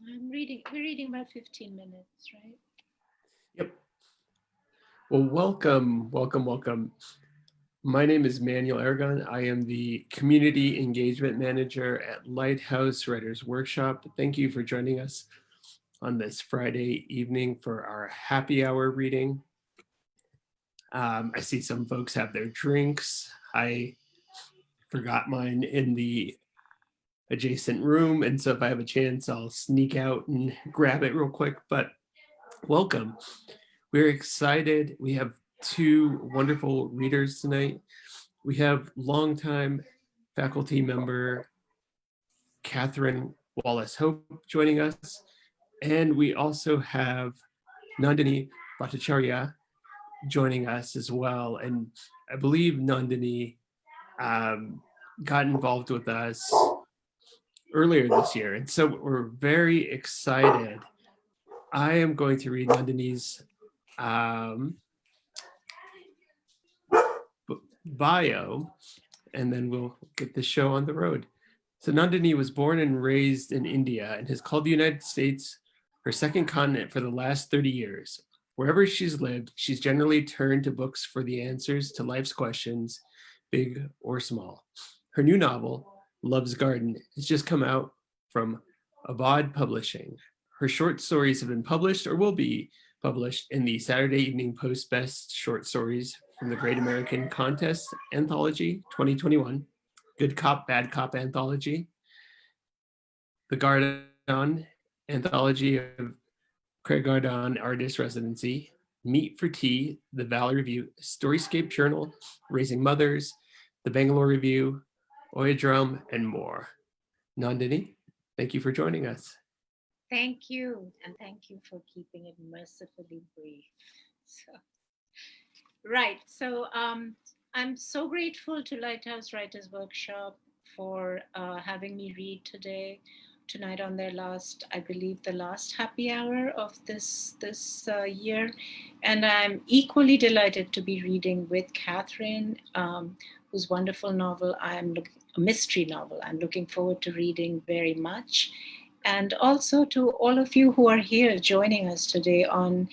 We're reading about 15 minutes, right? Yep. Well, welcome. My name is Manuel Aragon. I am the Community Engagement Manager at Lighthouse Writers Workshop. Thank you for joining us on this Friday evening for our happy hour reading. I see some folks have their drinks. I forgot mine in the adjacent room, and so if I have a chance, I'll sneak out and grab it real quick, but welcome. We're excited. We have two wonderful readers tonight. We have longtime faculty member Catherine Wallace Hope joining us, and we also have Nandini Bhattacharya joining us as well. And I believe Nandini got involved with us earlier this year, and so we're very excited. I am going to read Nandini's bio, and then we'll get the show on the road. So Nandini was born and raised in India and has called the United States her second continent for the last 30 years. Wherever she's lived, she's generally turned to books for the answers to life's questions, big or small. Her new novel, Love's Garden, has just come out from Abad Publishing. Her short stories have been published or will be published in the Saturday Evening Post Best Short Stories from the Great American Contest Anthology 2021, Good Cop, Bad Cop Anthology, the Gardon Anthology of Craig Gardon Artist Residency, Meet for Tea, the Valley Review, Storyscape Journal, Raising Mothers, the Bangalore Review, Oya Drum, and more. Nandini, thank you for joining us. Thank you, and thank you for keeping it mercifully brief. So, right. I'm so grateful to Lighthouse Writers Workshop for having me read tonight on their last, I believe, the last happy hour of this year, and I'm equally delighted to be reading with Catherine, whose wonderful novel a mystery novel. I'm looking forward to reading very much, and also to all of you who are here joining us today on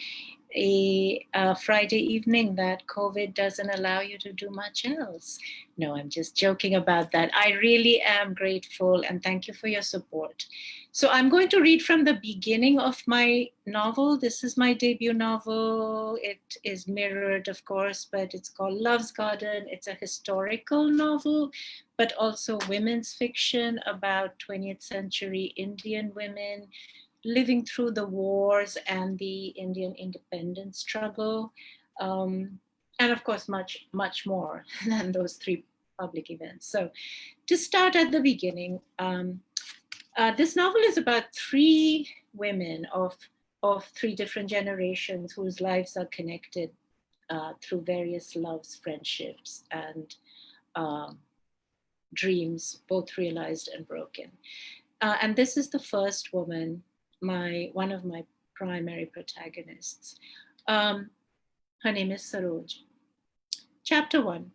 a Friday evening that COVID doesn't allow you to do much else. No, I'm just joking about that. I really am grateful and thank you for your support. So I'm going to read from the beginning of my novel. This is my debut novel. It is mirrored, of course, but it's called Love's Garden. It's a historical novel, but also women's fiction about 20th century Indian women living through the wars and the Indian independence struggle, and of course, much, much more than those three public events. So, to start at the beginning, this novel is about three women of three different generations whose lives are connected through various loves, friendships, and dreams, both realized and broken. And this is the first woman, one of my primary protagonists. Her name is Saroj. Chapter 1.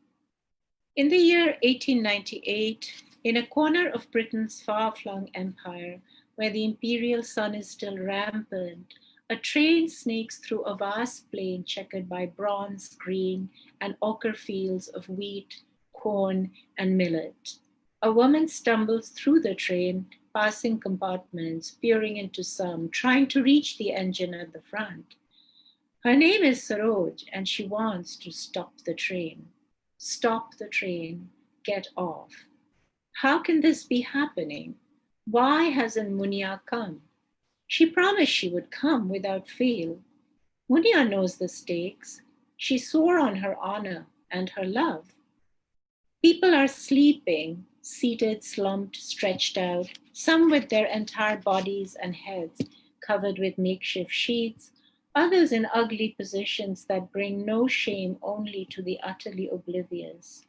In the year 1898, in a corner of Britain's far-flung empire, where the imperial sun is still rampant, a train snakes through a vast plain checkered by bronze, green, and ochre fields of wheat, corn, and millet. A woman stumbles through the train, passing compartments, peering into some, trying to reach the engine at the front. Her name is Saroj, and she wants to stop the train. Stop the train, get off. How can this be happening? Why hasn't Munia come? She promised she would come without fail. Munia knows the stakes. She swore on her honor and her love. People are sleeping, seated, slumped, stretched out, some with their entire bodies and heads covered with makeshift sheets, others in ugly positions that bring no shame only to the utterly oblivious.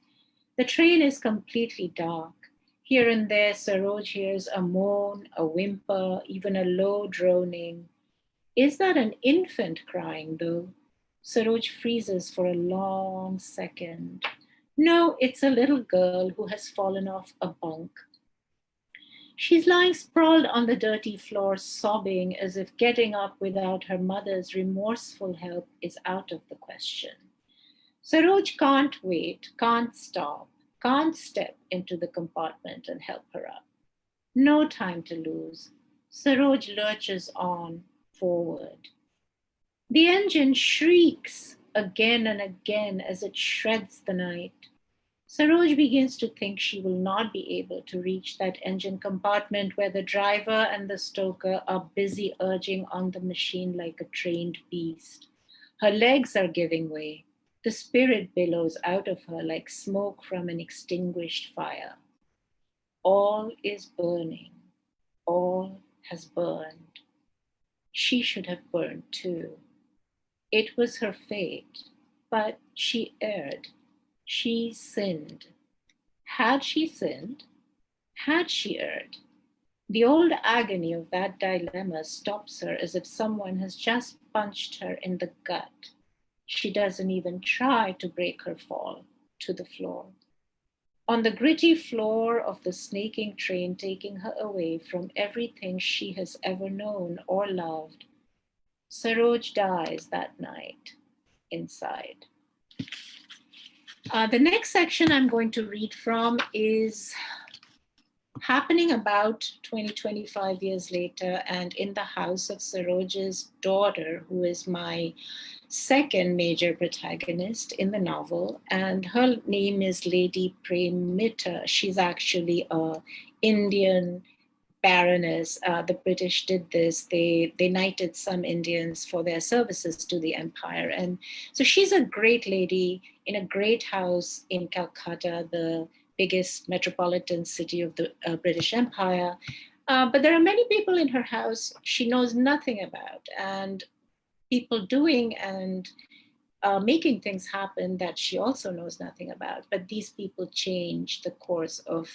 The train is completely dark. Here and there, Saroj hears a moan, a whimper, even a low droning. Is that an infant crying, though? Saroj freezes for a long second. No, it's a little girl who has fallen off a bunk. She's lying sprawled on the dirty floor, sobbing as if getting up without her mother's remorseful help is out of the question. Saroj can't wait, can't stop, can't step into the compartment and help her up. No time to lose. Saroj lurches on forward. The engine shrieks again and again as it shreds the night. Saroj begins to think she will not be able to reach that engine compartment where the driver and the stoker are busy urging on the machine like a trained beast. Her legs are giving way. The spirit billows out of her like smoke from an extinguished fire. All is burning. All has burned. She should have burned too. It was her fate, but she erred. She sinned. Had she sinned? Had she erred? The old agony of that dilemma stops her as if someone has just punched her in the gut. She doesn't even try to break her fall to the floor. On the gritty floor of the snaking train taking her away from everything she has ever known or loved, Saroj dies that night inside. The next section I'm going to read from is happening about 25 years later and in the house of Saroj's daughter, who is my second major protagonist in the novel. And her name is Lady Premita. She's actually an Indian baroness. The British did this. They knighted some Indians for their services to the empire. And so she's a great lady in a great house in Calcutta, the biggest metropolitan city of the British Empire. But there are many people in her house she knows nothing about, and people doing and making things happen that she also knows nothing about. But these people change the course of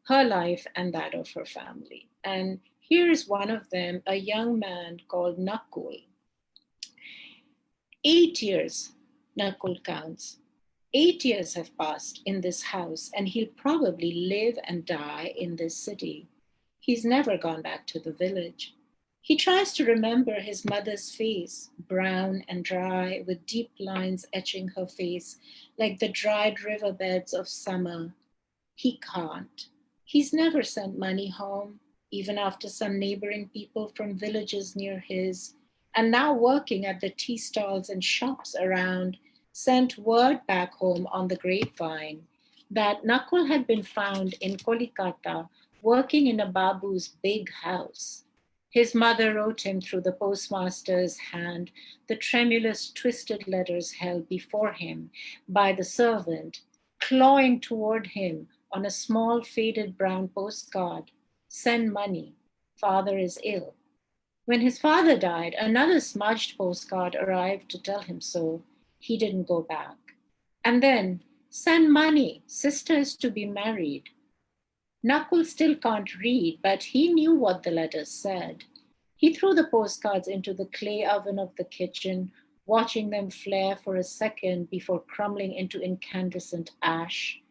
her life and that of her family. And here's one of them, a young man called Nakul. 8 years, Nakul counts. 8 years have passed in this house, and he'll probably live and die in this city. He's never gone back to the village. He tries to remember his mother's face, brown and dry, with deep lines etching her face like the dried riverbeds of summer. He can't. He's never sent money home, even after some neighboring people from villages near his, and now working at the tea stalls and shops around, sent word back home on the grapevine that Nakul had been found in Kolikata working in a babu's big house. His mother wrote him through the postmaster's hand the tremulous, twisted letters held before him by the servant, clawing toward him on a small faded brown postcard. Send money. Father is ill. When his father died, another smudged postcard arrived to tell him so. He didn't go back. And then, send money. Sister is to be married. Nakul still can't read, but he knew what the letters said. He threw the postcards into the clay oven of the kitchen, watching them flare for a second before crumbling into incandescent ash.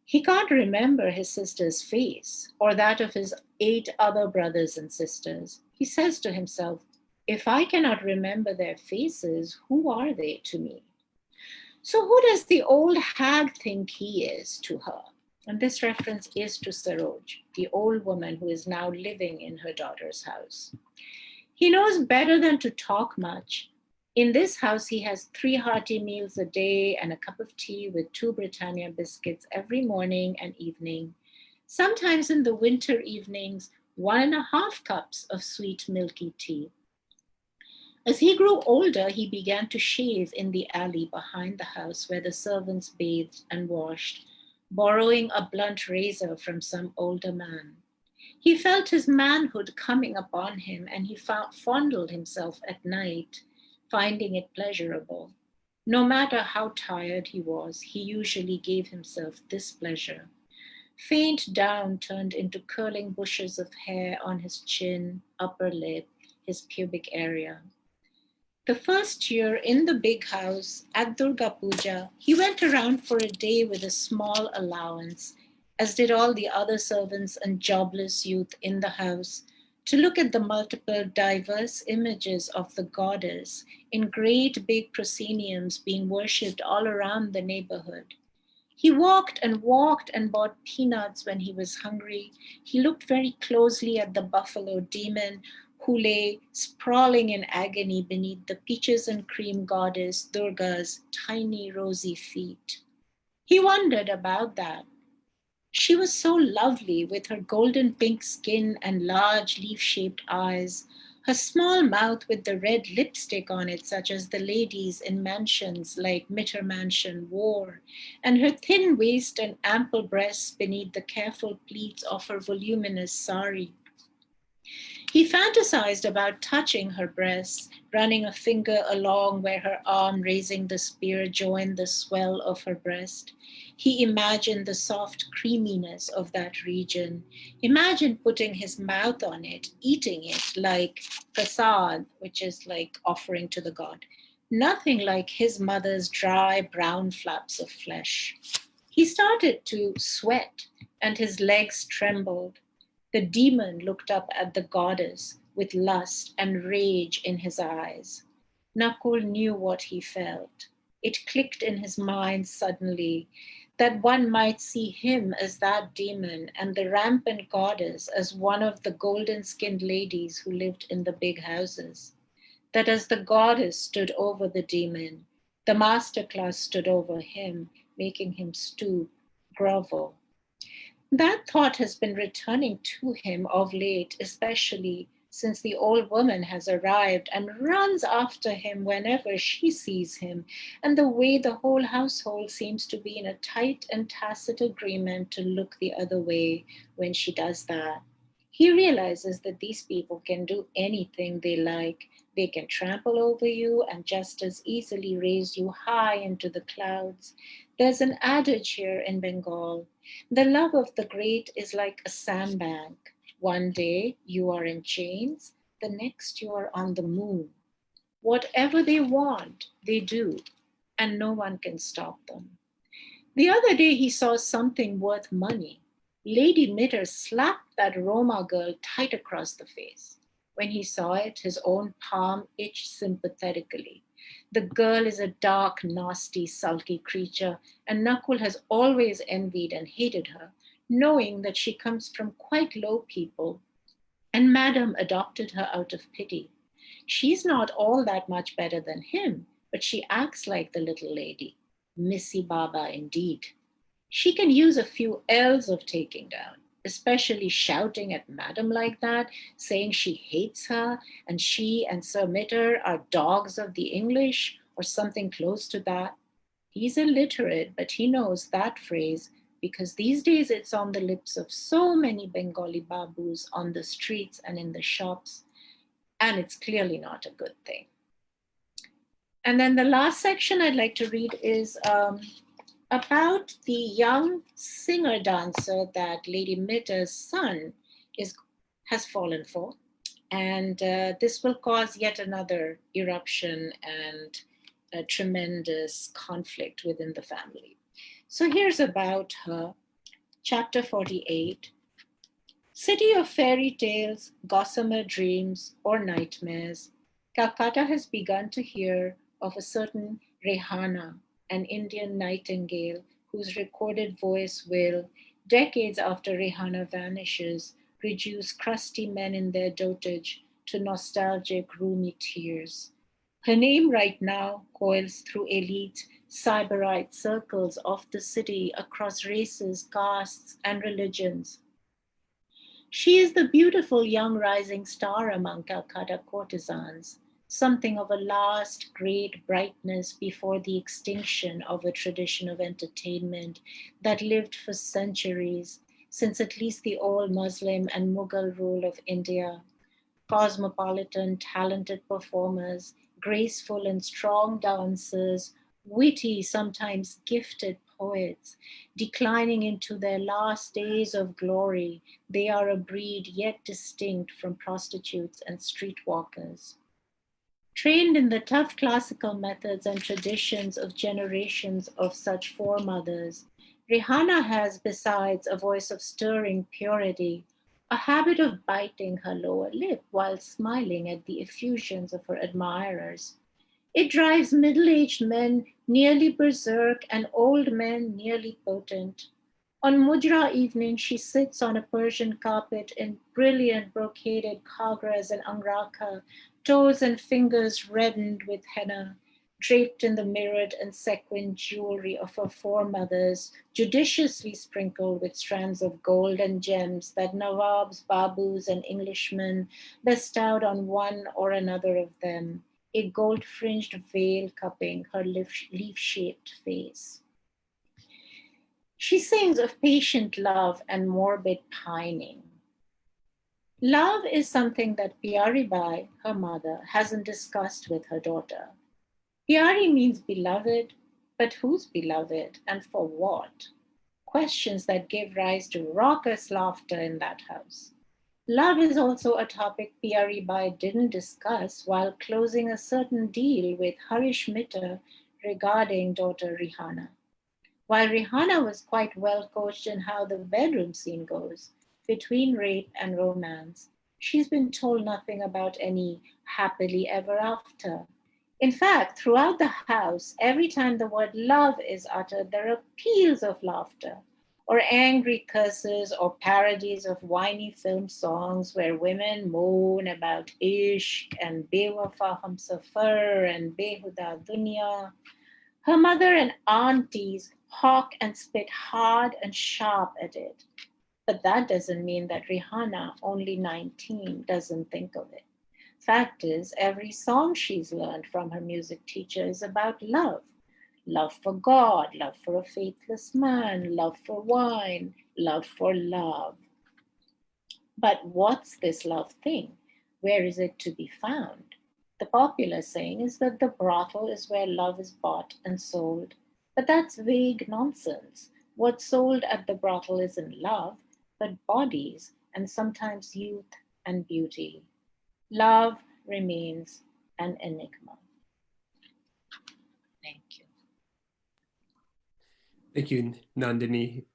He can't remember his sister's face or that of his 8 other brothers and sisters. He says to himself, if I cannot remember their faces, who are they to me? So who does the old hag think he is to her? And this reference is to Saroj, the old woman who is now living in her daughter's house. He knows better than to talk much. In this house, he has 3 hearty meals a day and a cup of tea with 2 Britannia biscuits every morning and evening. Sometimes in the winter evenings, 1.5 cups of sweet milky tea. As he grew older, he began to shave in the alley behind the house where the servants bathed and washed, borrowing a blunt razor from some older man. He felt his manhood coming upon him, and he fondled himself at night, finding it pleasurable. No matter how tired he was, he usually gave himself this pleasure. Faint down turned into curling bushes of hair on his chin, upper lip, his pubic area. The first year in the big house at Durga Puja, he went around for a day with a small allowance, as did all the other servants and jobless youth in the house, to look at the multiple diverse images of the goddess in great big prosceniums being worshipped all around the neighborhood. He walked and bought peanuts when he was hungry. He looked very closely at the buffalo demon who lay sprawling in agony beneath the peaches and cream goddess Durga's tiny rosy feet. He wondered about that. She was so lovely with her golden pink skin and large leaf shaped eyes, her small mouth with the red lipstick on it, such as the ladies in mansions like Mitter Mansion wore, and her thin waist and ample breasts beneath the careful pleats of her voluminous sari. He fantasized about touching her breasts, running a finger along where her arm raising the spear joined the swell of her breast. He imagined the soft creaminess of that region. Imagined putting his mouth on it, eating it like prasad, which is like offering to the god. Nothing like his mother's dry brown flaps of flesh. He started to sweat and his legs trembled. The demon looked up at the goddess with lust and rage in his eyes. Nakul knew what he felt. It clicked in his mind suddenly that one might see him as that demon and the rampant goddess as one of the golden skinned ladies who lived in the big houses. That as the goddess stood over the demon, the master class stood over him, making him stoop, grovel. That thought has been returning to him of late, especially since the old woman has arrived and runs after him whenever she sees him, and the way the whole household seems to be in a tight and tacit agreement to look the other way when she does that. He realizes that these people can do anything they like. They can trample over you and just as easily raise you high into the clouds. There's an adage here in Bengal: the love of the great is like a sandbank. One day you are in chains, the next you are on the moon. Whatever they want, they do, and no one can stop them. The other day he saw something worth money. Lady Mitter slapped that Roma girl tight across the face. When he saw it, his own palm itched sympathetically. The girl is a dark, nasty, sulky creature, and Nakul has always envied and hated her, knowing that she comes from quite low people, and Madam adopted her out of pity. She's not all that much better than him, but she acts like the little lady. Missy Baba indeed. She can use a few ells of taking down, especially shouting at Madam like that, saying she hates her and she and Sir Mitter are dogs of the English or something close to that. He's illiterate, but he knows that phrase because these days it's on the lips of so many Bengali babus on the streets and in the shops, and it's clearly not a good thing. And then the last section I'd like to read is about the young singer dancer that Lady Mitter's son has fallen for. And this will cause yet another eruption and a tremendous conflict within the family. So here's about her, chapter 48. City of fairy tales, gossamer dreams, or nightmares, Calcutta has begun to hear of a certain Rehana, an Indian nightingale whose recorded voice will, decades after Rehana vanishes, reduce crusty men in their dotage to nostalgic, roomy tears. Her name right now coils through elite, sybarite circles of the city across races, castes, and religions. She is the beautiful young rising star among Calcutta courtesans, something of a last great brightness before the extinction of a tradition of entertainment that lived for centuries, since at least the old Muslim and Mughal rule of India. Cosmopolitan, talented performers, graceful and strong dancers, witty, sometimes gifted poets, declining into their last days of glory, they are a breed yet distinct from prostitutes and streetwalkers. Trained in the tough classical methods and traditions of generations of such foremothers, Rihanna has, besides a voice of stirring purity, a habit of biting her lower lip while smiling at the effusions of her admirers. It drives middle aged men nearly berserk and old men nearly potent. On Mujra evening, she sits on a Persian carpet in brilliant brocaded khagras and angraka, toes and fingers reddened with henna, draped in the mirrored and sequined jewelry of her foremothers, judiciously sprinkled with strands of gold and gems that Nawabs, Babus, and Englishmen bestowed on one or another of them, a gold fringed veil cupping her leaf shaped face. She sings of patient love and morbid pining. Love is something that Pyari Bai, her mother, hasn't discussed with her daughter. Pyari means beloved, but who's beloved and for what? Questions that give rise to raucous laughter in that house. Love is also a topic Pyari Bai didn't discuss while closing a certain deal with Harish Mitter regarding daughter Rihanna. While Rihanna was quite well coached in how the bedroom scene goes, between rape and romance, she's been told nothing about any happily ever after. In fact, throughout the house, every time the word love is uttered, there are peals of laughter, or angry curses, or parodies of whiny film songs where women moan about ishq and bewafa humsafar and behuda dunya. Her mother and aunties hawk and spit hard and sharp at it. But that doesn't mean that Rihanna, only 19, doesn't think of it. Fact is, every song she's learned from her music teacher is about love. Love for God, love for a faithless man, love for wine, love for love. But what's this love thing? Where is it to be found? The popular saying is that the brothel is where love is bought and sold. But that's vague nonsense. What's sold at the brothel isn't love, but bodies and sometimes youth and beauty. Love remains an enigma. Thank you. Thank you, Nandini.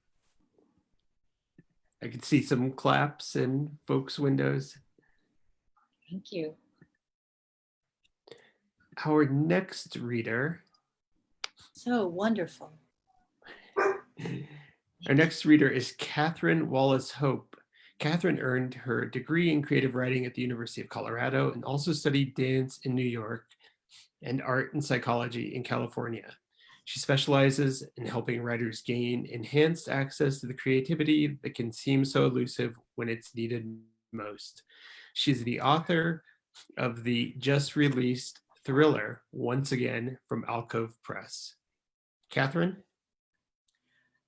I could see some claps in folks' windows. Thank you. Our next reader. So wonderful. Our next reader is Catherine Wallace Hope. Catherine earned her degree in creative writing at the University of Colorado and also studied dance in New York and art and psychology in California. She specializes in helping writers gain enhanced access to the creativity that can seem so elusive when it's needed most. She's the author of the just released thriller, Once Again, from Alcove Press. Catherine?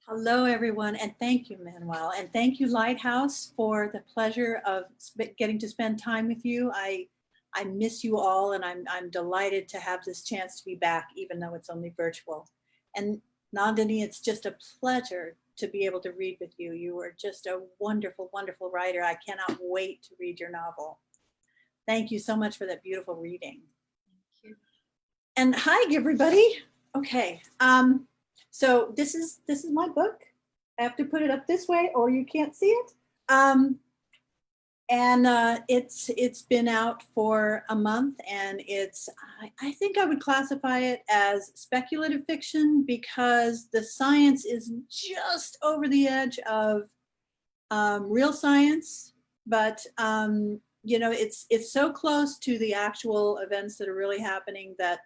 Hello, everyone, and thank you, Manuel, and thank you, Lighthouse, for the pleasure of getting to spend time with you. I miss you all, and I'm delighted to have this chance to be back, even though it's only virtual. And Nandini, it's just a pleasure to be able to read with you. You are just a wonderful, wonderful writer. I cannot wait to read your novel. Thank you so much for that beautiful reading. Thank you. And hi, everybody. Okay. So this is my book. I have to put it up this way or you can't see it. It's been out for a month, and I think I would classify it as speculative fiction because the science is just over the edge of real science, but you know, it's so close to the actual events that are really happening that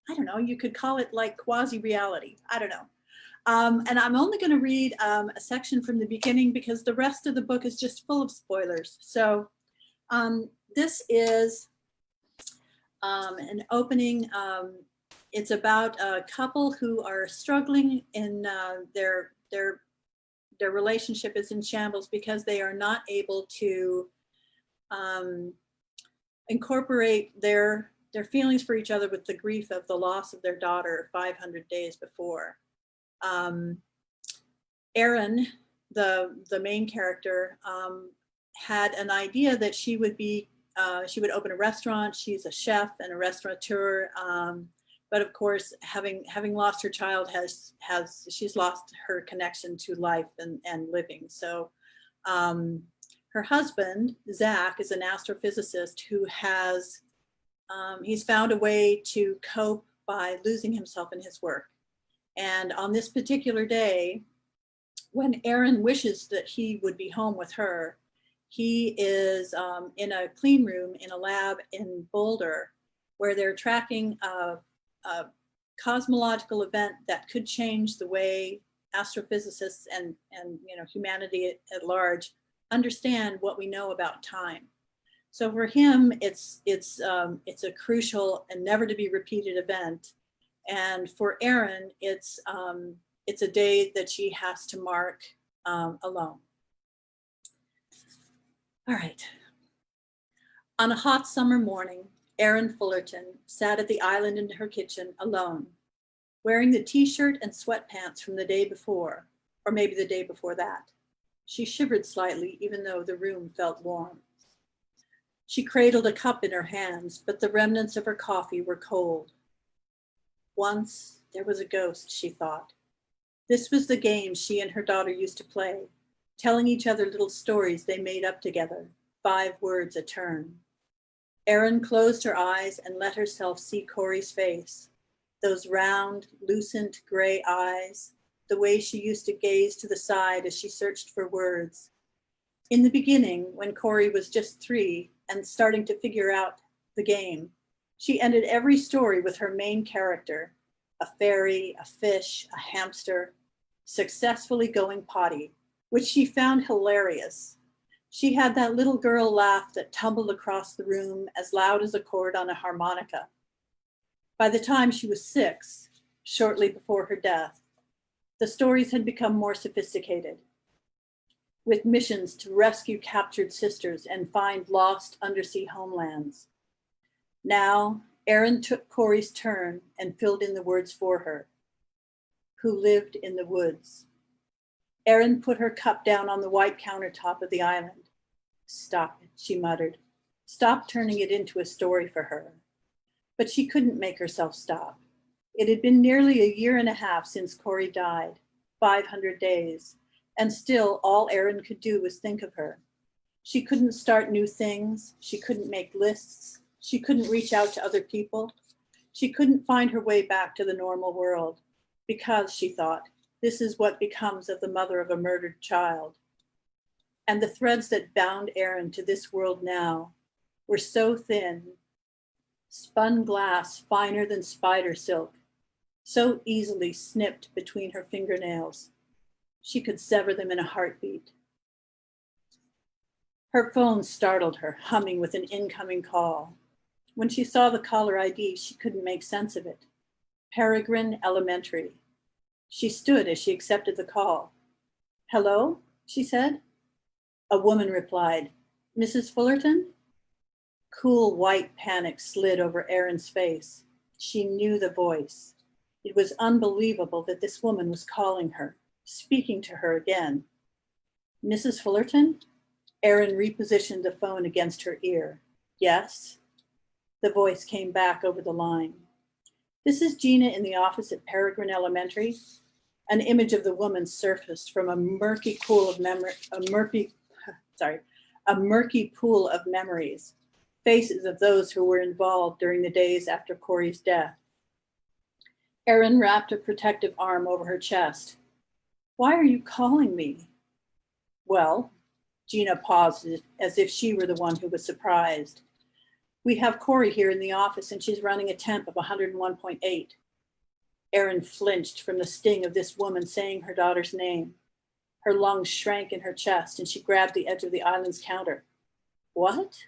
I don't know, you could call it like quasi-reality. I don't know. And I'm only going to read a section from the beginning because the rest of the book is just full of spoilers. So this is an opening. It's about a couple who are struggling in their relationship is in shambles because they are not able to incorporate their feelings for each other with the grief of the loss of their daughter 500 days before. Erin, the main character, had an idea that she would open a restaurant. She's a chef and a restaurateur, but of course, having lost her child, she's lost her connection to life and living. So her husband, Zach, is an astrophysicist who has, he's found a way to cope by losing himself in his work. And on this particular day, when Erin wishes that he would be home with her, he is in a clean room in a lab in Boulder, where they're tracking a cosmological event that could change the way astrophysicists and humanity at large understand what we know about time. So for him, it's a crucial and never to be repeated event. And for Erin, it's a day that she has to mark alone. All right. On a hot summer morning, Erin Fullerton sat at the island in her kitchen alone, wearing the t-shirt and sweatpants from the day before, or maybe the day before that. She shivered slightly, even though the room felt warm. She cradled a cup in her hands, but the remnants of her coffee were cold. Once there was a ghost, she thought. This was the game she and her daughter used to play, telling each other little stories they made up together, 5 words a turn. Erin closed her eyes and let herself see Corey's face, those round, lucent gray eyes, the way she used to gaze to the side as she searched for words. In the beginning, when Corey was just 3 and starting to figure out the game, she ended every story with her main character, a fairy, a fish, a hamster, successfully going potty, which she found hilarious. She had that little girl laugh that tumbled across the room as loud as a chord on a harmonica. By the time she was 6, shortly before her death, the stories had become more sophisticated, with missions to rescue captured sisters and find lost undersea homelands. Now, Erin took Corey's turn and filled in the words for her. Who lived in the woods. Erin put her cup down on the white countertop of the island. Stop it, she muttered. Stop turning it into a story for her. But she couldn't make herself stop. It had been nearly a year and a half since Corey died, 500 days, and still all Erin could do was think of her. She couldn't start new things. She couldn't make lists. She couldn't reach out to other people. She couldn't find her way back to the normal world because, she thought, this is what becomes of the mother of a murdered child. And the threads that bound Erin to this world now were so thin, spun glass finer than spider silk, so easily snipped between her fingernails. She could sever them in a heartbeat. Her phone startled her, humming with an incoming call. When she saw the caller ID, she couldn't make sense of it. Peregrine Elementary. She stood as she accepted the call. Hello, she said. A woman replied, Mrs. Fullerton? Cool white panic slid over Erin's face. She knew the voice. It was unbelievable that this woman was calling her, speaking to her again. Mrs. Fullerton? Erin repositioned the phone against her ear. Yes? The voice came back over the line. This is Gina in the office at Peregrine Elementary. An image of the woman surfaced from a murky pool of memories, faces of those who were involved during the days after Corey's death. Erin wrapped a protective arm over her chest. Why are you calling me? Well, Gina paused as if she were the one who was surprised. We have Corey here in the office and she's running a temp of 101.8. Erin flinched from the sting of this woman saying her daughter's name. Her lungs shrank in her chest and she grabbed the edge of the island's counter. What?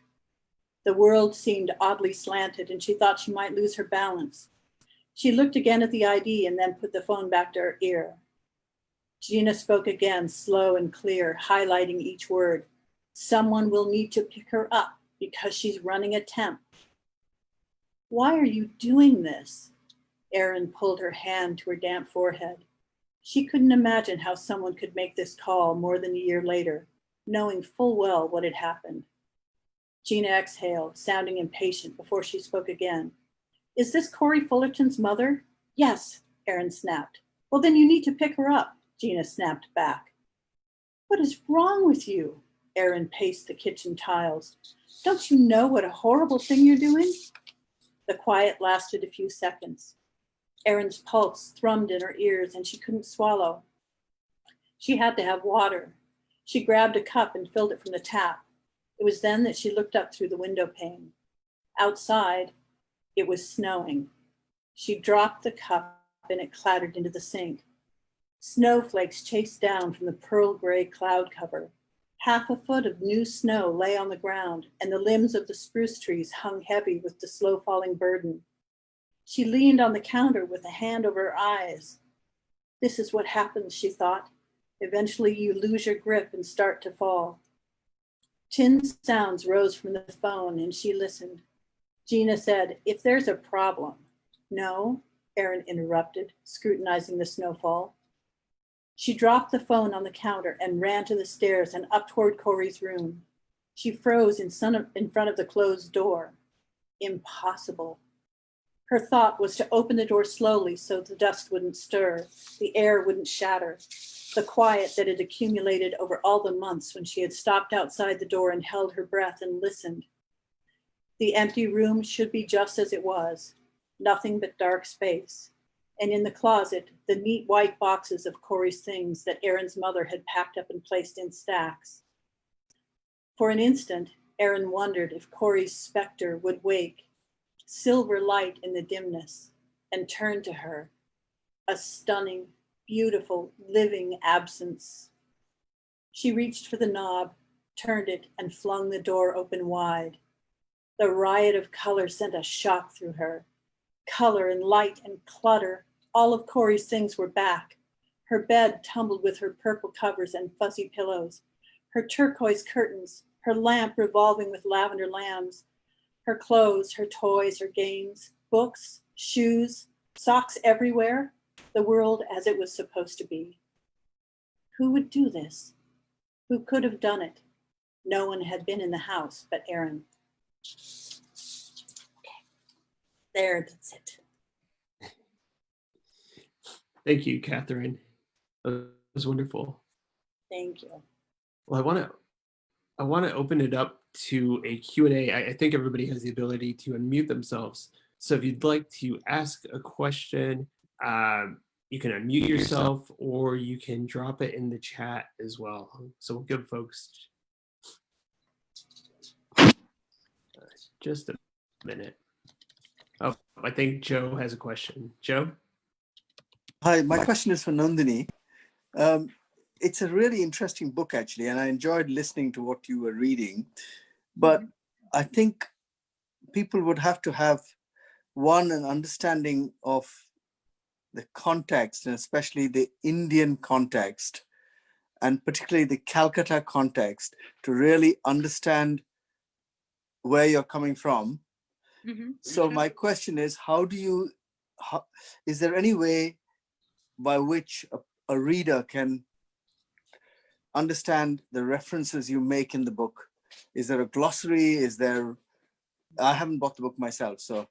The world seemed oddly slanted and she thought she might lose her balance. She looked again at the ID and then put the phone back to her ear. Gina spoke again, slow and clear, highlighting each word. Someone will need to pick her up because she's running a temp. Why are you doing this? Erin pulled her hand to her damp forehead. She couldn't imagine how someone could make this call more than a year later, knowing full well what had happened. Gina exhaled, sounding impatient before she spoke again. Is this Corey Fullerton's mother? Yes, Erin snapped. Well, then you need to pick her up, Gina snapped back. What is wrong with you? Erin paced the kitchen tiles. Don't you know what a horrible thing you're doing? The quiet lasted a few seconds. Erin's pulse thrummed in her ears and she couldn't swallow. She had to have water. She grabbed a cup and filled it from the tap. It was then that she looked up through the window pane. Outside, it was snowing. She dropped the cup and it clattered into the sink. Snowflakes chased down from the pearl gray cloud cover. Half a foot of new snow lay on the ground, and the limbs of the spruce trees hung heavy with the slow falling burden. She leaned on the counter with a hand over her eyes. This is what happens, she thought. Eventually you lose your grip and start to fall. Tin sounds rose from the phone and she listened. Gina said, if there's a problem. No, Erin interrupted, scrutinizing the snowfall. She dropped the phone on the counter and ran to the stairs and up toward Corey's room. She froze in front of the closed door. Impossible. Her thought was to open the door slowly so the dust wouldn't stir, the air wouldn't shatter, the quiet that had accumulated over all the months when she had stopped outside the door and held her breath and listened. The empty room should be just as it was, nothing but dark space. And in the closet, the neat white boxes of Corey's things that Erin's mother had packed up and placed in stacks. For an instant, Erin wondered if Corey's specter would wake, silver light in the dimness, and turn to her, a stunning, beautiful, living absence. She reached for the knob, turned it, and flung the door open wide. The riot of color sent a shock through her. Color and light and clutter, all of Corey's things were back. Her bed tumbled with her purple covers and fuzzy pillows, her turquoise curtains, her lamp revolving with lavender lambs, her clothes, her toys, her games, books, shoes, socks everywhere, the world as it was supposed to be. Who would do this? Who could have done it? No one had been in the house but Erin. There, that's it. Thank you, Catherine. That was wonderful. Thank you. Well, I want to open it up to a Q&A. I think everybody has the ability to unmute themselves. So if you'd like to ask a question, you can unmute yourself or you can drop it in the chat as well. So we'll give folks just a minute. Oh, I think Joe has a question. Joe? Hi, my question is for Nandini. It's a really interesting book, actually, and I enjoyed listening to what you were reading. But I think people would have to have, one, an understanding of the context, and especially the Indian context, and particularly the Calcutta context, to really understand where you're coming from. So my question is, is there any way by which a reader can understand the references you make in the book? Is there a glossary? I haven't bought the book myself, so.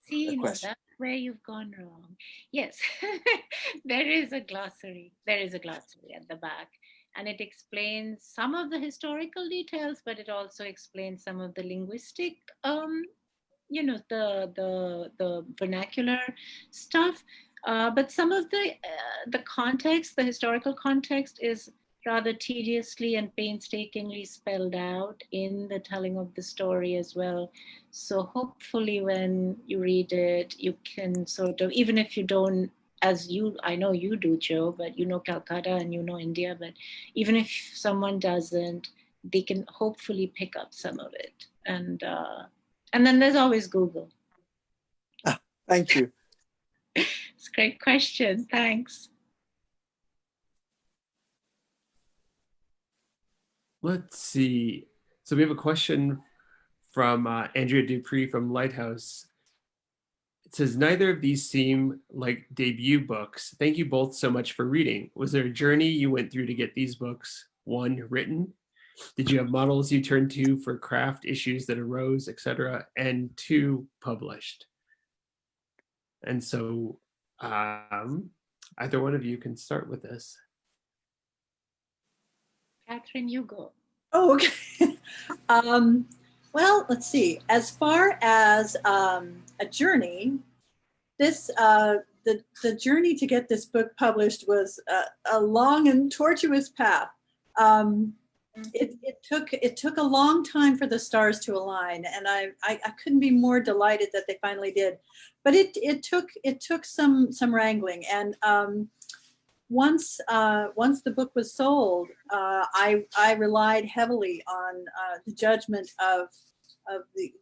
See, no, that's where you've gone wrong. Yes, there is a glossary. There is a glossary at the back, and it explains some of the historical details, but it also explains some of the linguistic, the vernacular stuff. But some of the context, the historical context, is rather tediously and painstakingly spelled out in the telling of the story as well. So hopefully when you read it, you can sort of, even if you don't, I know you do, Joe, but you know Calcutta and you know India, but even if someone doesn't, they can hopefully pick up some of it. And then there's always Google. Thank you. It's a great question. Thanks. Let's see. So we have a question from Andrea Dupree from LIghthouse. It says, neither of these seem like debut books. Thank you both so much for reading. Was there a journey you went through to get these books, one, written? Did you have models you turned to for craft issues that arose, etc.? And two, published? And so either one of you can start with this. Catherine, you go. Oh, okay. Well, let's see. As far as a journey, this the journey to get this book published was a long and tortuous path. It took a long time for the stars to align, and I couldn't be more delighted that they finally did. But it took some wrangling, and once the book was sold, I relied heavily on the judgment of the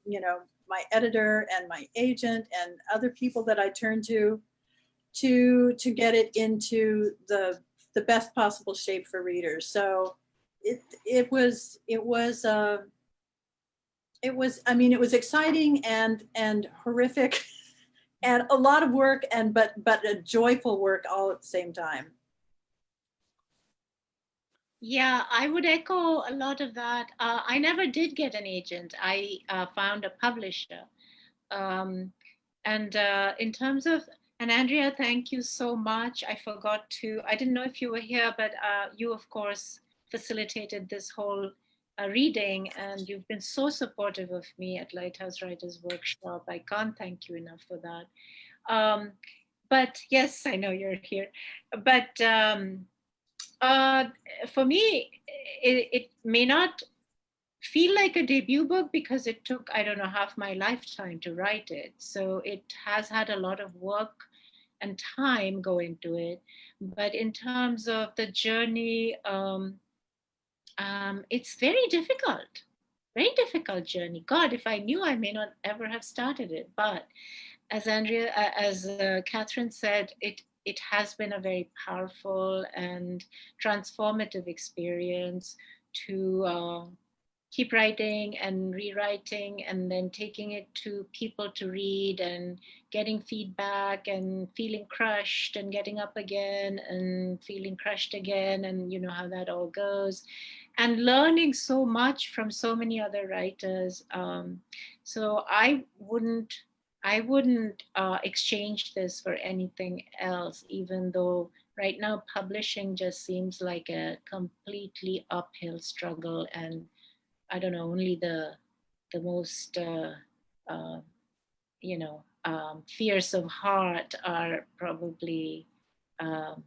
my editor and my agent and other people that I turned to get it into the best possible shape for readers. So it was I mean, it was exciting and horrific and a lot of work, and but a joyful work all at the same time. Yeah, I would echo a lot of that. I never did get an agent. I found a publisher. And in terms of, and Andrea, thank you so much. I didn't know if you were here, but you, of course, facilitated this whole reading, and you've been so supportive of me at Lighthouse Writers Workshop. I can't thank you enough for that. But yes, I know you're here. But for me, it may not feel like a debut book because it took, I don't know, half my lifetime to write it. So it has had a lot of work and time go into it. But in terms of the journey, it's very difficult journey. God, if I knew, I may not ever have started it. But as Catherine said, it has been a very powerful and transformative experience to keep writing and rewriting and then taking it to people to read and getting feedback and feeling crushed and getting up again and feeling crushed again, and you know how that all goes, and learning so much from so many other writers. So I wouldn't exchange this for anything else, even though right now publishing just seems like a completely uphill struggle, and I don't know, only the most fierce of heart are probably um,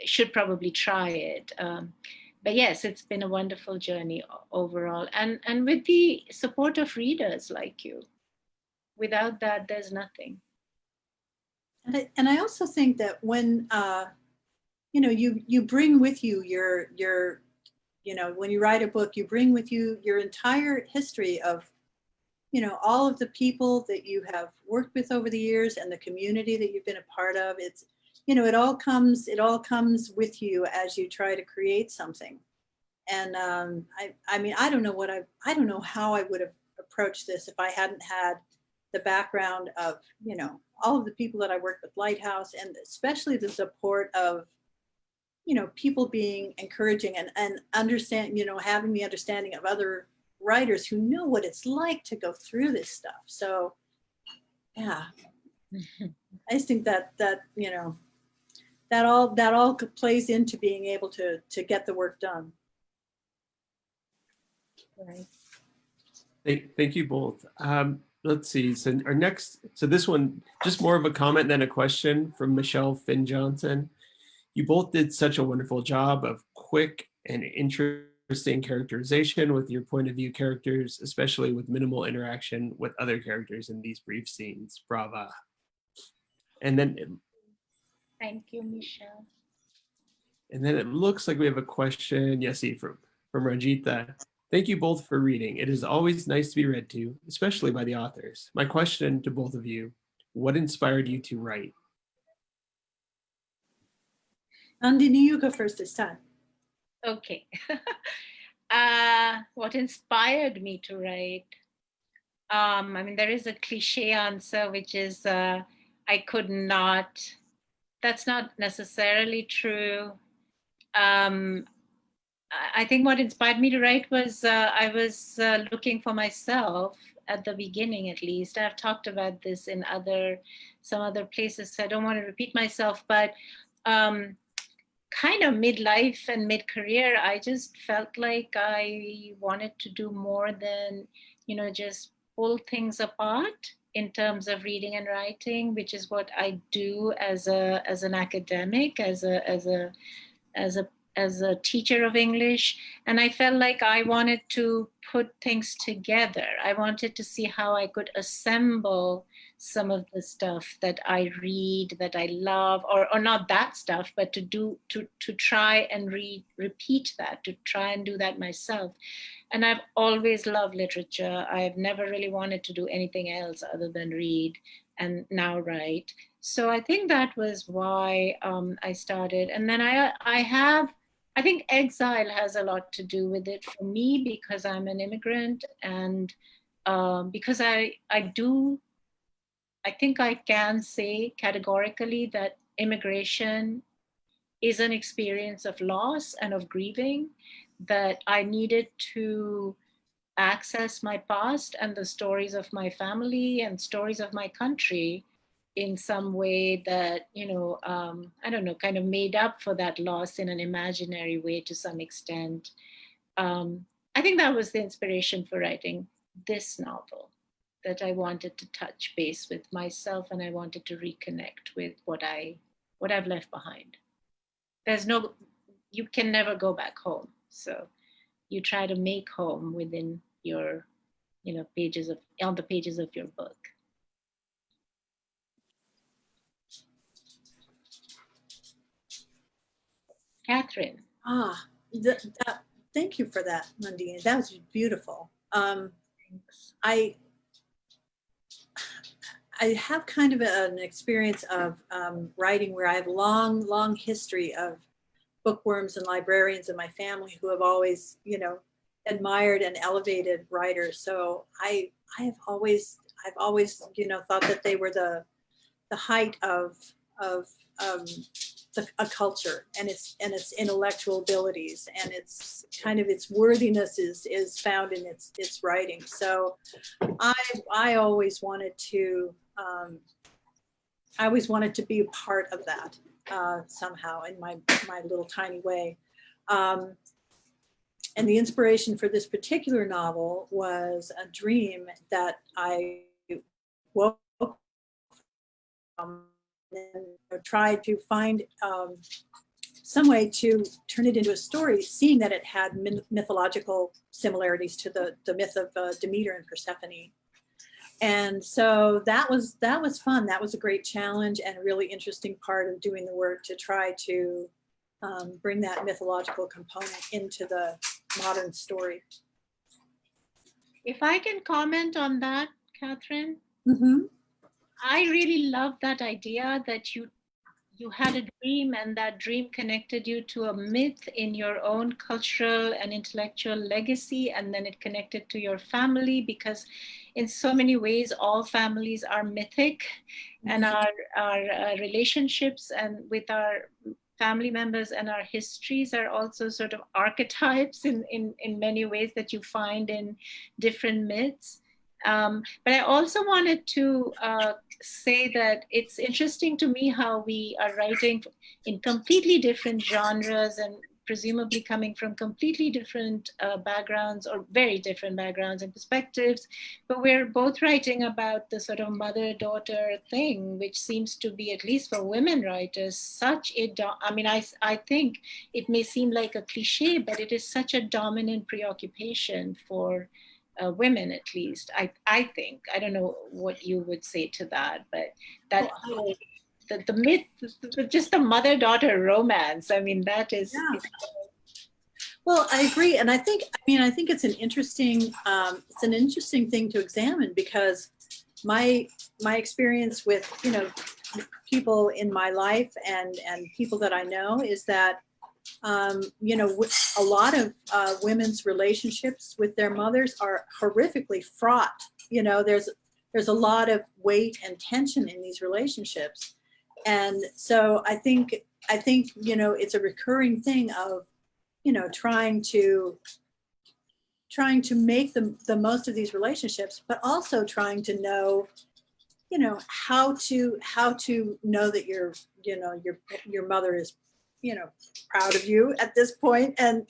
should probably try it. But yes, it's been a wonderful journey overall, and with the support of readers like you. Without that, there's nothing. And I also think that when you bring with you your when you write a book, you bring with you your entire history of all of the people that you have worked with over the years and the community that you've been a part of. It's it all comes with you as you try to create something. And I mean, I don't know how I would have approached this if I hadn't had the background of all of the people that I worked with Lighthouse, and especially the support of people being encouraging and understand, having the understanding of other writers who know what it's like to go through this stuff. So yeah, I just think that that all plays into being able to get the work done. Right. Thank you both. Let's see. So this one, just more of a comment than a question from Michelle Finn Johnson. You both did such a wonderful job of quick and interesting characterization with your point of view characters, especially with minimal interaction with other characters in these brief scenes. Brava. And then, Thank you, Michelle. and then it looks like we have a question, Yessi, from Ranjita. Thank you both for reading. It is always nice to be read to, especially by the authors. My question to both of you, what inspired you to write? Nandini, you go first this time. Okay. What inspired me to write? I mean, there is a cliche answer, which is I could not. That's not necessarily true. I think what inspired me to write was I was looking for myself at the beginning, at least. I've talked about this in some other places, so I don't want to repeat myself, but kind of midlife and mid-career, I just felt like I wanted to do more than, just pull things apart in terms of reading and writing, which is what I do as an academic, as a teacher of English. And I felt like I wanted to put things together. I wanted to see how I could assemble some of the stuff that I read, that I love, or not that stuff, but to try and repeat that, to try and do that myself. And I've always loved literature. I've never really wanted to do anything else other than read and now write. So I think that was why I started. And then I think exile has a lot to do with it for me, because I'm an immigrant, and because I think I can say categorically that immigration is an experience of loss and of grieving, that I needed to access my past and the stories of my family and stories of my country in some way that, I don't know, kind of made up for that loss in an imaginary way to some extent. I think that was the inspiration for writing this novel, that I wanted to touch base with myself, and I wanted to reconnect with what I've left behind. You can never go back home. So you try to make home within your, on the pages of your book. Catherine. Thank you for that, Nandini. That was beautiful. Thanks. I have kind of an experience of writing where I have long history of bookworms and librarians in my family who have always, admired and elevated writers. So I've always, thought that they were the height of a culture and its intellectual abilities, and its kind of its worthiness is found in its writing. So I always wanted to be a part of that somehow in my little tiny way. And the inspiration for this particular novel was a dream that I woke from and tried to find some way to turn it into a story, seeing that it had mythological similarities to the myth of Demeter and Persephone. And so that was fun. That was a great challenge and a really interesting part of doing the work, to try to bring that mythological component into the modern story. If I can comment on that, Catherine, Mm-hmm. I really love that idea that you had a dream, and that dream connected you to a myth in your own cultural and intellectual legacy, and then it connected to your family, because in so many ways all families are mythic, and our relationships and with our family members and our histories are also sort of archetypes in many ways that you find in different myths. But I also wanted to say that it's interesting to me how we are writing in completely different genres, and presumably coming from completely different backgrounds, or very different backgrounds and perspectives, but we're both writing about the sort of mother-daughter thing, which seems to be, at least for women writers, such a, I think it may seem like a cliche, but it is such a dominant preoccupation for women, at least. I think, I don't know what you would say to that, but that the myth, just the mother-daughter romance, that is. Yeah. Well, I agree, and I think it's an interesting thing to examine, because my experience with people in my life and people that I know is that a lot of women's relationships with their mothers are horrifically fraught. There's a lot of weight and tension in these relationships, and so I think it's a recurring thing of trying trying to make the most of these relationships, but also trying to know, you know, how to know that your mother is, you know, proud of you at this point, and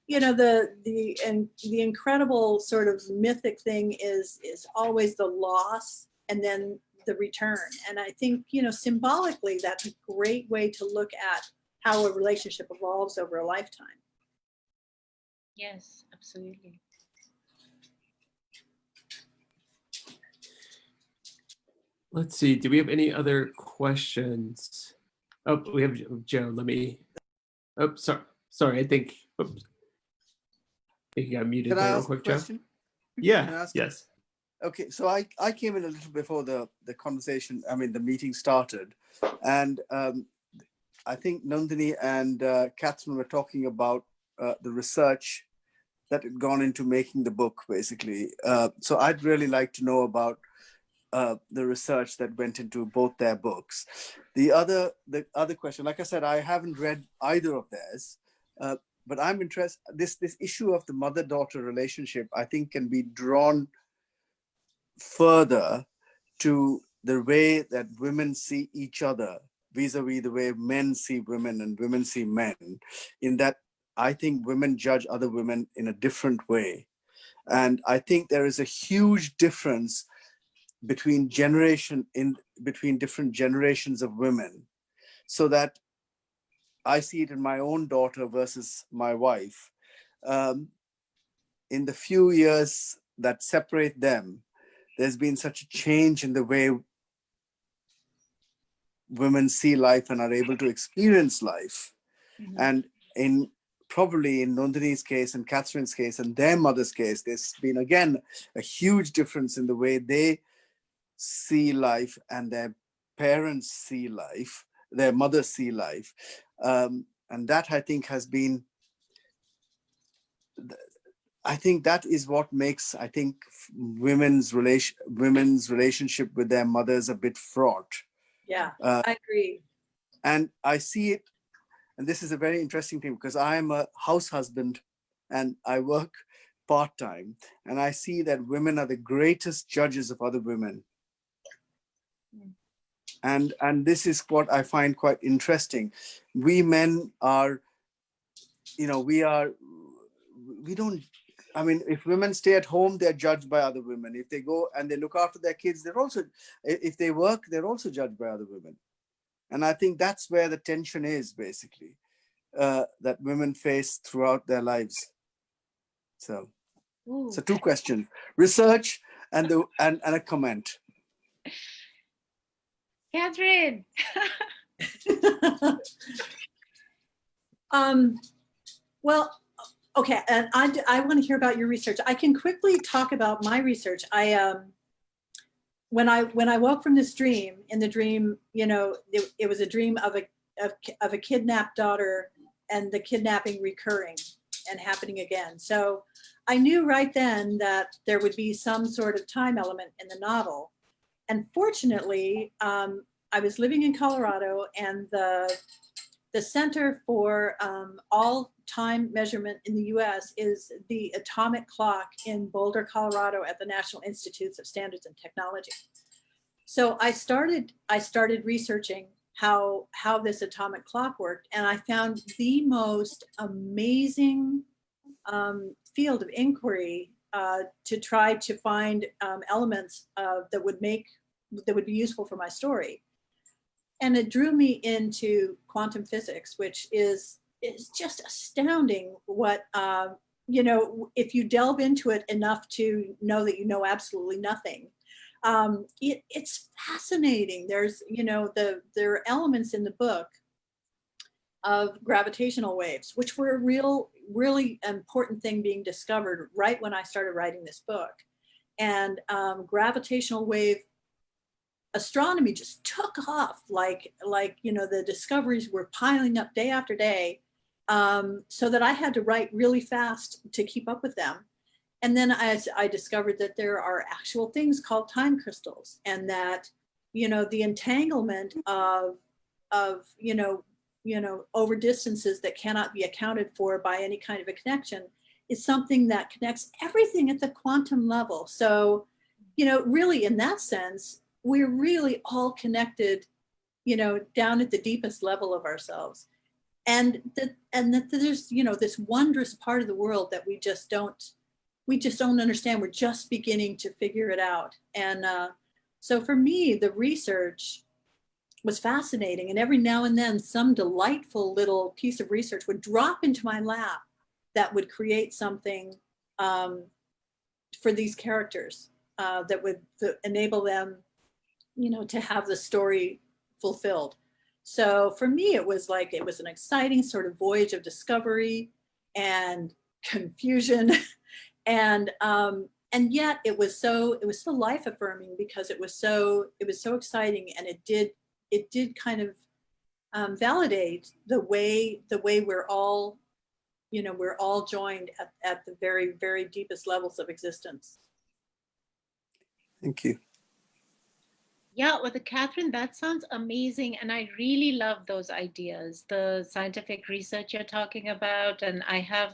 you know, the incredible sort of mythic thing is always the loss and then the return. And I think, you know, symbolically, that's a great way to look at how a relationship evolves over a lifetime. Yes, absolutely. Let's see. Do we have any other questions? Oh, we have Joe. Let me. Oh, sorry. I think. Oops. I think you got muted Can I there real ask a quick, Joe. question? Can I Yeah. ask- Yes. Okay, so I came in a little before the conversation, I mean, the meeting started. And I think Nandini and Catherine were talking about the research that had gone into making the book, basically. So I'd really like to know about the research that went into both their books. The other question, like I said, I haven't read either of theirs, but I'm interested. This issue of the mother-daughter relationship, I think, can be drawn further to the way that women see each other vis-a-vis the way men see women and women see men, in that I think women judge other women in a different way. And I think there is a huge difference between between different generations of women, so that I see it in my own daughter versus my wife. In the few years that separate them, there's been such a change in the way women see life and are able to experience life. Mm-hmm. And probably in Nandini's case and Catherine's case and their mother's case, there's been, again, a huge difference in the way they see life and their parents see life, their mothers see life. And that, I think, has been, I think that is what makes, I think, women's relationship with their mothers a bit fraught. Yeah, I agree. And I see it, and this is a very interesting thing, because I am a house husband and I work part-time, and I see that women are the greatest judges of other women. And this is what I find quite interesting. We men are, you know, we don't, I mean, if women stay at home, they're judged by other women. If they go and they look after their kids, they're also, if they work, they're also judged by other women. And I think that's where the tension is, basically, that women face throughout their lives. So, Ooh. so two questions: research and a comment. Catherine. Well, okay, and I want to hear about your research. I can quickly talk about my research. When I woke from this dream, in the dream, you know, it was a dream of a kidnapped daughter, and the kidnapping recurring and happening again. So I knew right then that there would be some sort of time element in the novel. And fortunately, I was living in Colorado, and the Center for all time measurement in the US is the atomic clock in Boulder, Colorado, at the National Institutes of Standards and Technology. So I started researching how this atomic clock worked, and I found the most amazing field of inquiry to try to find elements that would be useful for my story. And it drew me into quantum physics, which is just astounding. What, you know, if you delve into it enough to know that you know absolutely nothing, it's fascinating. There's, you know, there are elements in the book of gravitational waves, which were a really important thing being discovered right when I started writing this book. And gravitational wave astronomy just took off, like you know, the discoveries were piling up day after day, so that I had to write really fast to keep up with them. And then I discovered that there are actual things called time crystals, and that, you know, the entanglement of you know over distances that cannot be accounted for by any kind of a connection is something that connects everything at the quantum level. So, you know, really in that sense, we're really all connected, you know, down at the deepest level of ourselves. And that there's, you know, this wondrous part of the world that we just don't understand. We're just beginning to figure it out. And so for me, the research was fascinating. And every now and then some delightful little piece of research would drop into my lap that would create something for these characters that would enable them, you know, to have the story fulfilled. So for me, it was an exciting sort of voyage of discovery and confusion, and yet it was so life affirming, because it was so exciting, and it did kind of validate the way we're all, you know, we're all joined at the very, very deepest levels of existence. Thank you. Yeah, well, Catherine, that sounds amazing. And I really love those ideas, the scientific research you're talking about. And I have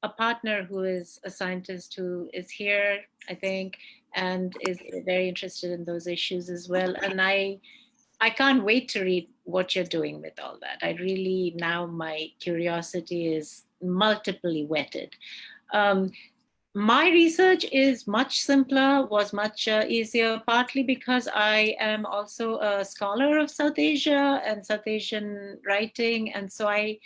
a partner who is a scientist who is here, I think, and is very interested in those issues as well. And I can't wait to read what you're doing with all that. I really, now my curiosity is multiply whetted. My research is much simpler, was much easier, partly because I am also a scholar of South Asia and South Asian writing. And so I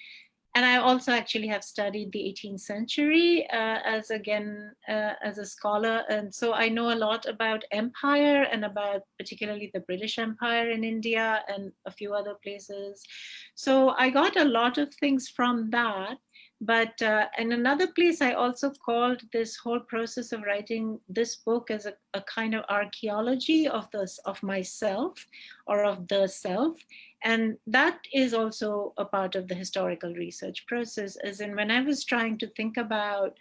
also actually have studied the 18th century as a scholar. And so I know a lot about empire and about particularly the British Empire in India and a few other places. So I got a lot of things from that. But in another place, I also called this whole process of writing this book as a kind of archaeology of myself, or of the self. And that is also a part of the historical research process, as in when I was trying to think about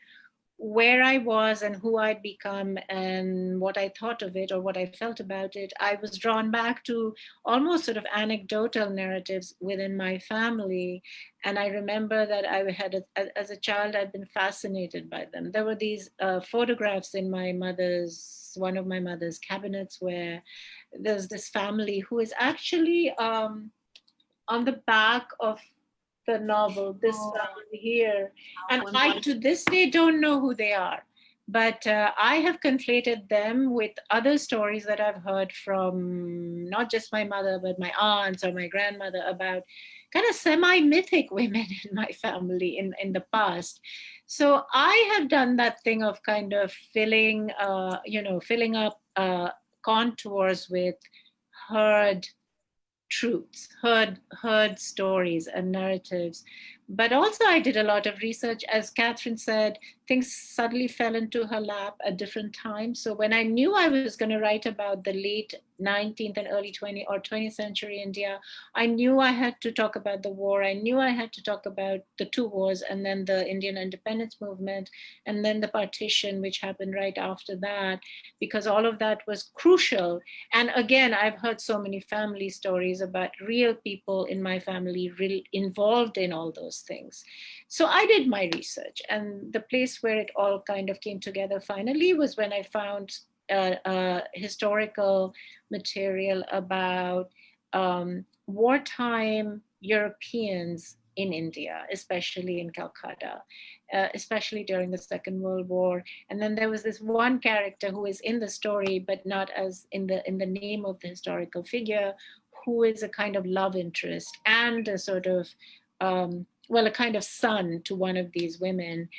where I was and who I'd become and what I thought of it or what I felt about it, I was drawn back to almost sort of anecdotal narratives within my family. And I remember that as a child, I'd been fascinated by them. There were these photographs in one of my mother's cabinets, where there's this family who is actually on the back of the novel, this family here. And I, to this day, don't know who they are. But I have conflated them with other stories that I've heard from not just my mother, but my aunts or my grandmother, about kind of semi-mythic women in my family in the past. So I have done that thing of kind of filling up contours with heard truths, heard stories and narratives. But also I did a lot of research. As Catherine said, things suddenly fell into her lap at different times. So when I knew I was going to write about the late 19th and early 20th century India, I knew I had to talk about the war. I knew I had to talk about the two wars, and then the Indian independence movement, and then the partition, which happened right after that, because all of that was crucial. And again, I've heard so many family stories about real people in my family involved in all those things. So I did my research, and the place where it all kind of came together finally was when I found historical material about wartime Europeans in India, especially in Calcutta, especially during the Second World War. And then there was this one character who is in the story, but not as in the name of the historical figure, who is a kind of love interest and a sort of, a kind of son to one of these women,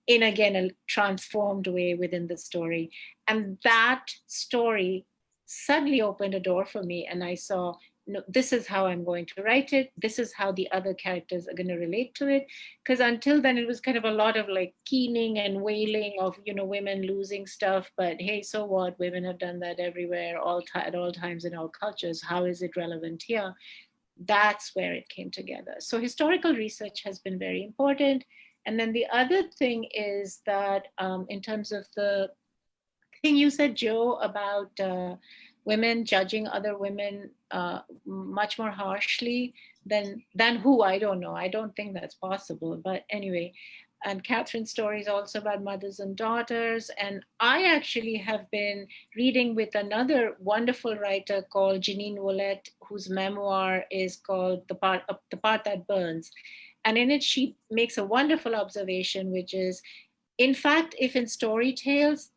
in again a transformed way within the story. And that story suddenly opened a door for me, and I saw, no, this is how I'm going to write it. This is how the other characters are going to relate to it. Because until then, it was kind of a lot of like keening and wailing of, women losing stuff. But hey, so what? Women have done that everywhere, at all times in all cultures. How is it relevant here? That's where it came together. So historical research has been very important. And then the other thing is that in terms of the thing you said, Joe, about women judging other women much more harshly than who, I don't know. I don't think that's possible. But anyway, And Catherine's story is also about mothers and daughters. And I actually have been reading with another wonderful writer called Janine Willett, whose memoir is called The Part That Burns. And in it, she makes a wonderful observation, which is, in fact, if in fairy tales,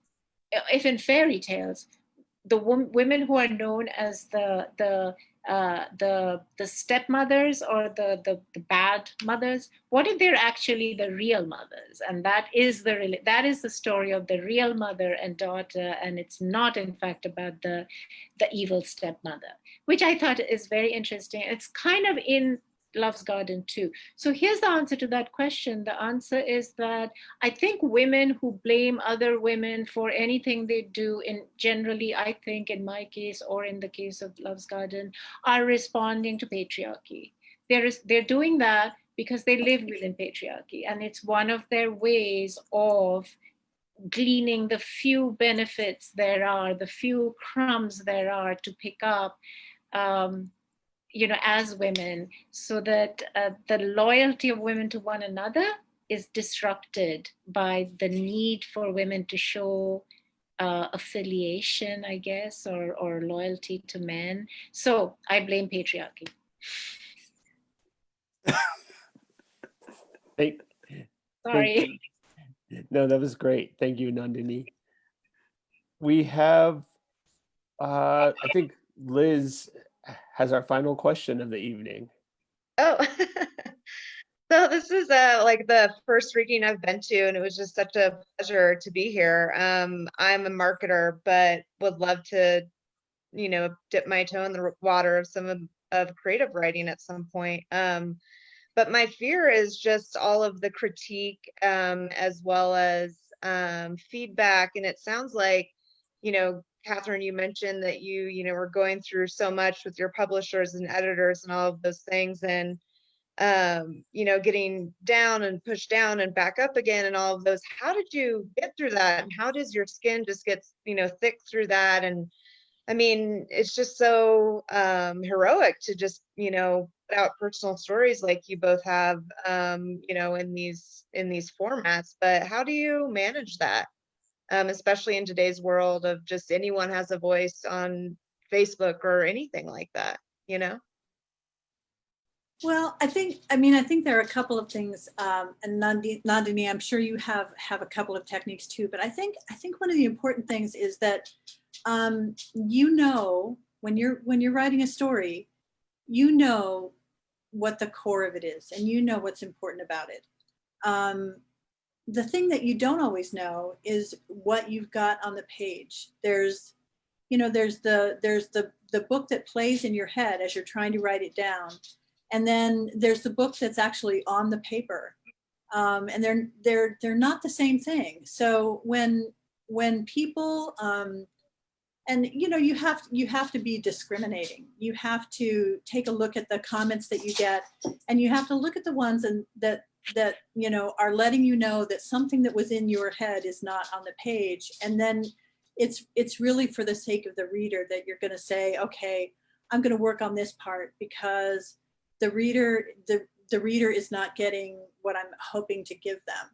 the women who are known as the stepmothers or the bad mothers, what if they're actually the real mothers? And that is the story of the real mother and daughter, and it's not in fact about the evil stepmother, which I thought is very interesting. It's kind of in Love's Garden too. So here's the answer to that question. The answer is that I think women who blame other women for anything they do, in generally, I think in my case or in the case of Love's Garden, are responding to patriarchy. They're doing that because they live within patriarchy, and it's one of their ways of gleaning the few benefits there are, the few crumbs there are to pick up. As women, so that the loyalty of women to one another is disrupted by the need for women to show affiliation, I guess, or loyalty to men. So I blame patriarchy. Sorry. No, that was great. Thank you, Nandini. We have, I think Liz has our final question of the evening. Oh, so this is like the first reading I've been to, and it was just such a pleasure to be here. I'm a marketer, but would love to, dip my toe in the water of some of creative writing at some point. But my fear is just all of the critique, as well as feedback. And it sounds like, Catherine, you mentioned that you were going through so much with your publishers and editors and all of those things, and getting down and pushed down and back up again and all of those. How did you get through that? And how does your skin just get, thick through that? And I mean, it's just so heroic to just, put out personal stories like you both have, in these formats. But how do you manage that? Especially in today's world of just anyone has a voice on Facebook or anything like that, Well, I think there are a couple of things, and Nandini, I'm sure you have a couple of techniques too. But I think one of the important things is that when you're writing a story, what the core of it is, and what's important about it. The thing that you don't always know is what you've got on the page. There's the book that plays in your head as you're trying to write it down. And then there's the book that's actually on the paper. And they're not the same thing. So when people, and you have to be discriminating. You have to take a look at the comments that you get, and you have to look at the ones that are letting you know that something that was in your head is not on the page. And then it's really for the sake of the reader that you're going to say, okay, I'm going to work on this part because the reader is not getting what I'm hoping to give them.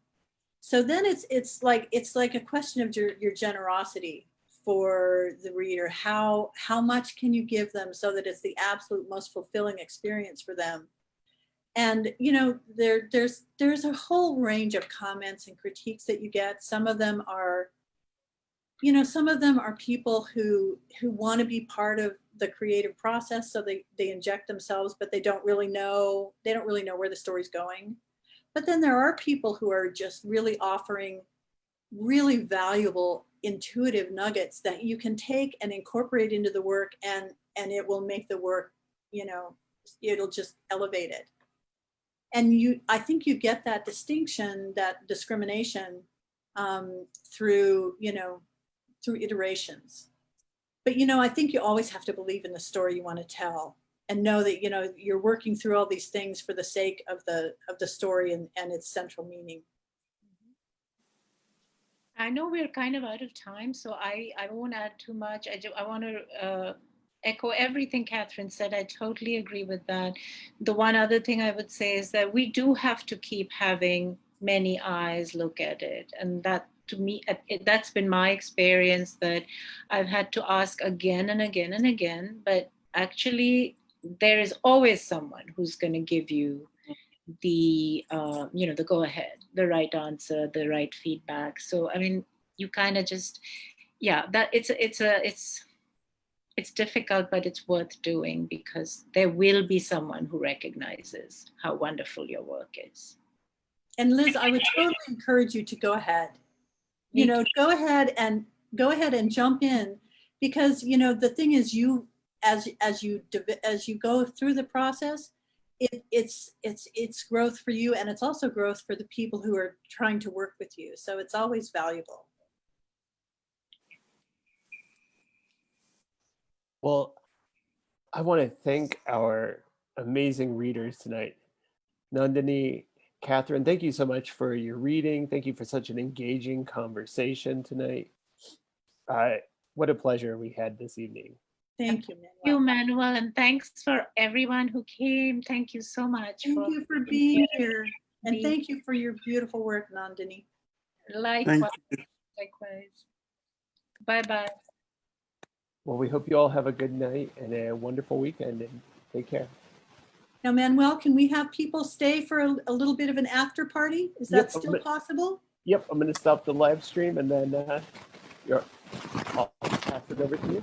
So then it's like a question of your generosity for the reader. How much can you give them so that it's the absolute most fulfilling experience for them? And there's a whole range of comments and critiques that you get. Some of them are people who want to be part of the creative process, so they inject themselves, but they don't really know where the story's going. But then there are people who are just really offering really valuable intuitive nuggets that you can take and incorporate into the work, and it will make the work, it'll just elevate it. And I think you get that distinction, that discrimination through iterations. But I think you always have to believe in the story you want to tell, and know that you're working through all these things for the sake of the story and its central meaning. I know we're kind of out of time, so I won't add too much. I want to echo everything Catherine said. I totally agree with that. The one other thing I would say is that we do have to keep having many eyes look at it. And that, to me, that's been my experience, that I've had to ask again and again and again, but actually there is always someone who's going to give you the the go ahead, the right answer, the right feedback. So I mean, you kind of just, yeah, that it's difficult, but it's worth doing, because there will be someone who recognizes how wonderful your work is. And Liz, I would totally encourage you to go ahead. Me Go ahead and jump in, because the thing is, you as you go through the process, it's growth for you, and it's also growth for the people who are trying to work with you. So it's always valuable. Well, I want to thank our amazing readers tonight. Nandini, Catherine, thank you so much for your reading. Thank you for such an engaging conversation tonight. What a pleasure we had this evening. Thank you, Thank you, Manuel. Manuel, and thanks for everyone who came. Thank you so much. Thank you for being here, and thank you for your beautiful work, Nandini. Likewise. Likewise. Bye-bye. Well, we hope you all have a good night and a wonderful weekend, and take care. Now, Manuel, can we have people stay for a little bit of an after party? Is that still possible? Yep, I'm going to stop the live stream, and then I'll pass it over to you.